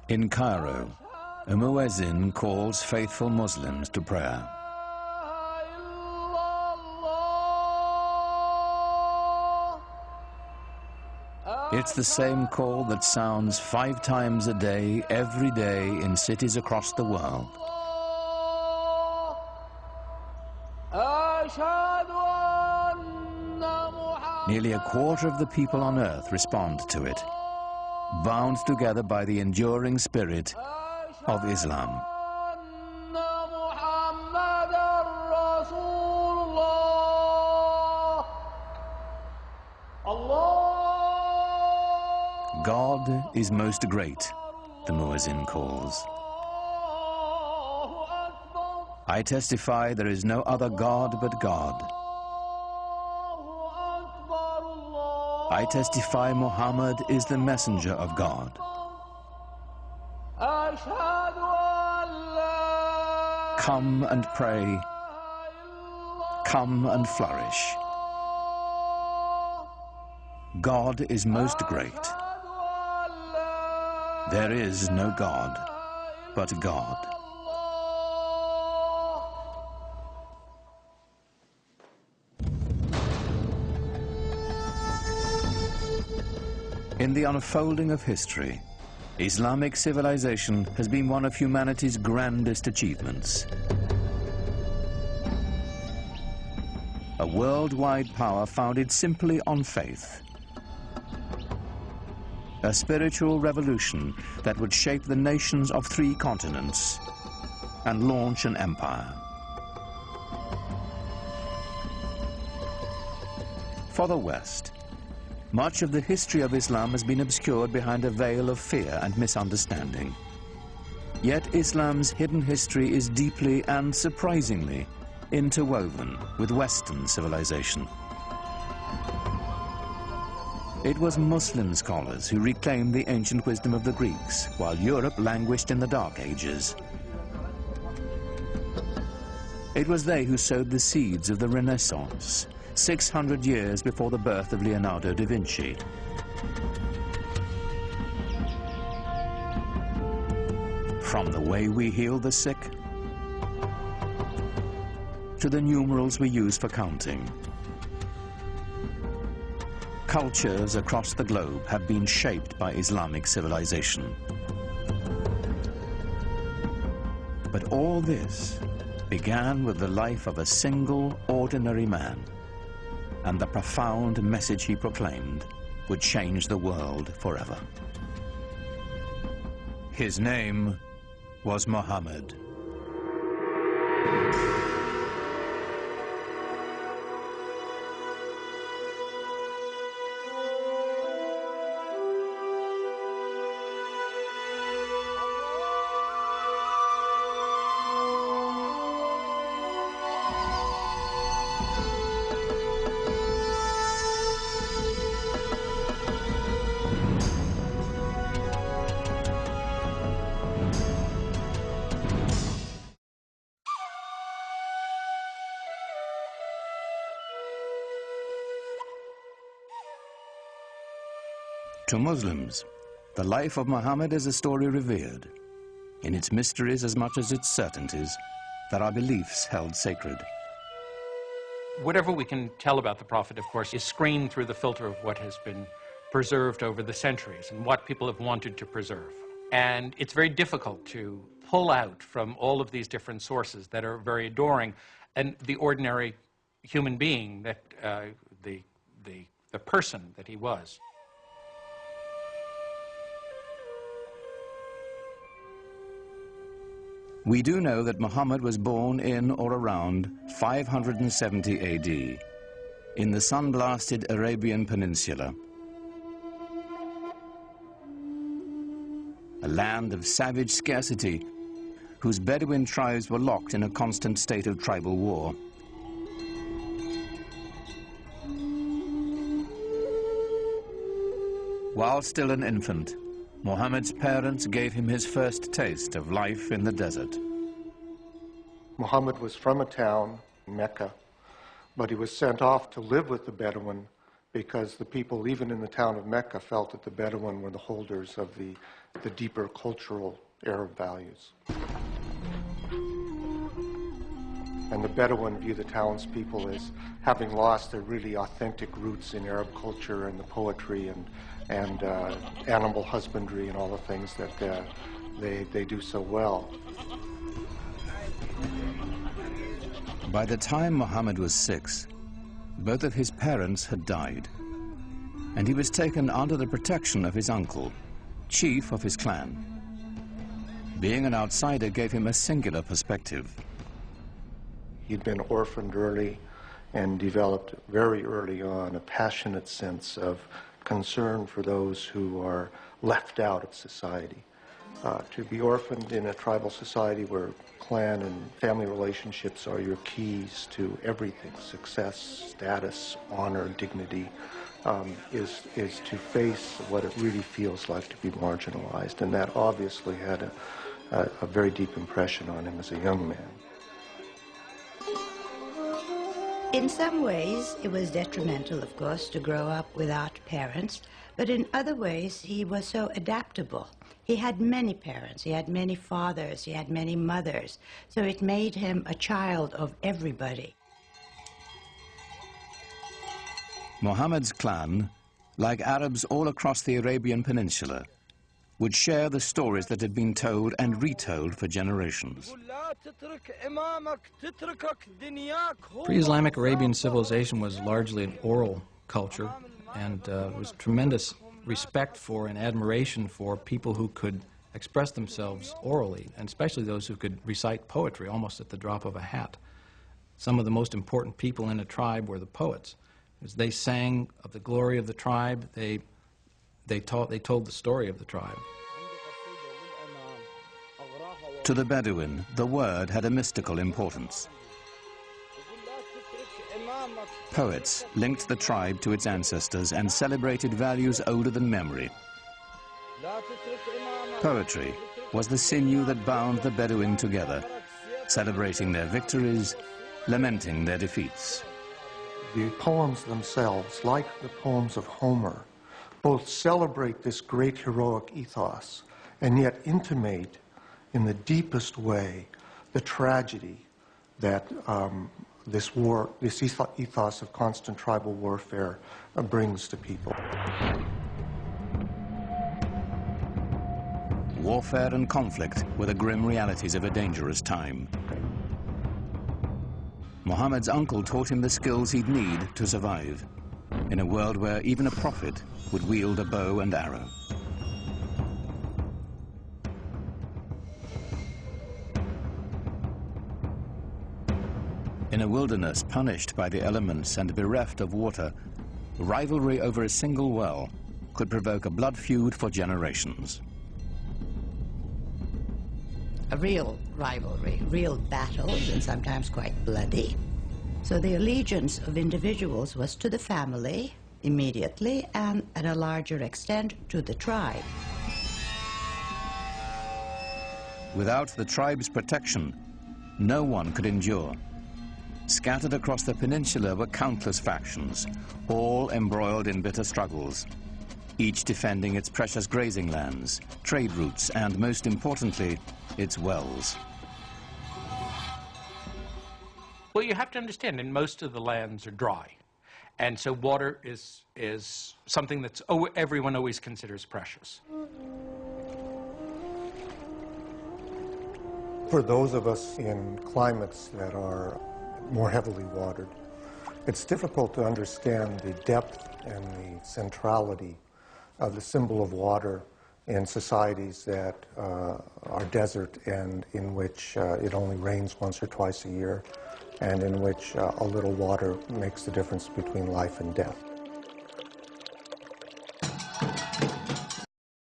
In Cairo, a muezzin calls faithful Muslims to prayer. It's the same call that sounds 5 times a day, every day, in cities across the world. Nearly a quarter of the people on earth respond to it, bound together by the enduring spirit of Islam. God is most great, the muezzin calls. I testify there is no other God but God. I testify Muhammad is the messenger of God. Come and pray. Come and flourish. God is most great. There is no God but God. In the unfolding of history, Islamic civilization has been one of humanity's grandest achievements. A worldwide power founded simply on faith. A spiritual revolution that would shape the nations of 3 continents and launch an empire. For the West, much of the history of Islam has been obscured behind a veil of fear and misunderstanding. Yet Islam's hidden history is deeply and surprisingly interwoven with Western civilization. It was Muslim scholars who reclaimed the ancient wisdom of the Greeks, while Europe languished in the Dark Ages. It was they who sowed the seeds of the Renaissance, 600 years before the birth of Leonardo da Vinci. From the way we heal the sick to the numerals we use for counting, cultures across the globe have been shaped by Islamic civilization. But all this began with the life of a single, ordinary man, and the profound message he proclaimed would change the world forever. His name was Muhammad. To Muslims, the life of Muhammad is a story revered, in its mysteries as much as its certainties, that our beliefs held sacred. Whatever we can tell about the Prophet, of course, is screened through the filter of what has been preserved over the centuries and what people have wanted to preserve. And it's very difficult to pull out from all of these different sources that are very adoring and the ordinary human being that the person that he was. We do know that Muhammad was born in or around 570 AD in the sun-blasted Arabian Peninsula, a land of savage scarcity whose Bedouin tribes were locked in a constant state of tribal war. While still an infant, Muhammad's parents gave him his first taste of life in the desert. Muhammad was from a town, Mecca, but he was sent off to live with the Bedouin because the people, even in the town of Mecca, felt that the Bedouin were the holders of the deeper cultural Arab values. And the Bedouin view the townspeople as having lost their really authentic roots in Arab culture and the poetry and animal husbandry and all the things that they do so well. By the time Muhammad was 6, both of his parents had died, and he was taken under the protection of his uncle, chief of his clan. Being an outsider gave him a singular perspective. He'd been orphaned early and developed very early on a passionate sense of concern for those who are left out of society. To be orphaned in a tribal society where clan and family relationships are your keys to everything, success, status, honor, dignity, is to face what it really feels like to be marginalized. And that obviously had a very deep impression on him as a young man. In some ways, it was detrimental, of course, to grow up without parents, but in other ways, he was so adaptable. He had many parents, he had many fathers, he had many mothers, so it made him a child of everybody. Muhammad's clan, like Arabs all across the Arabian Peninsula, would share the stories that had been told and retold for generations. Pre-Islamic Arabian civilization was largely an oral culture, and was tremendous respect for and admiration for people who could express themselves orally, and especially those who could recite poetry almost at the drop of a hat. Some of the most important people in a tribe were the poets. As they sang of the glory of the tribe, they told the story of the tribe. To the Bedouin, the word had a mystical importance. Poets linked the tribe to its ancestors and celebrated values older than memory. Poetry was the sinew that bound the Bedouin together, celebrating their victories, lamenting their defeats. The poems themselves, like the poems of Homer, both celebrate this great heroic ethos and yet intimate in the deepest way the tragedy that this ethos of constant tribal warfare brings to people. Warfare and conflict were the grim realities of a dangerous time. Muhammad's uncle taught him the skills he'd need to survive in a world where even a prophet would wield a bow and arrow. In a wilderness punished by the elements and bereft of water, rivalry over a single well could provoke a blood feud for generations. A real rivalry, real battles, and sometimes quite bloody. So the allegiance of individuals was to the family, immediately, and at a larger extent to the tribe. Without the tribe's protection, no one could endure. Scattered across the peninsula were countless factions, all embroiled in bitter struggles, each defending its precious grazing lands, trade routes, and most importantly, its wells. Well, you have to understand, and most of the lands are dry. And so water is something that everyone always considers precious. For those of us in climates that are more heavily watered, it's difficult to understand the depth and the centrality of the symbol of water in societies that are desert and in which it only rains once or twice a year, and in which a little water makes the difference between life and death.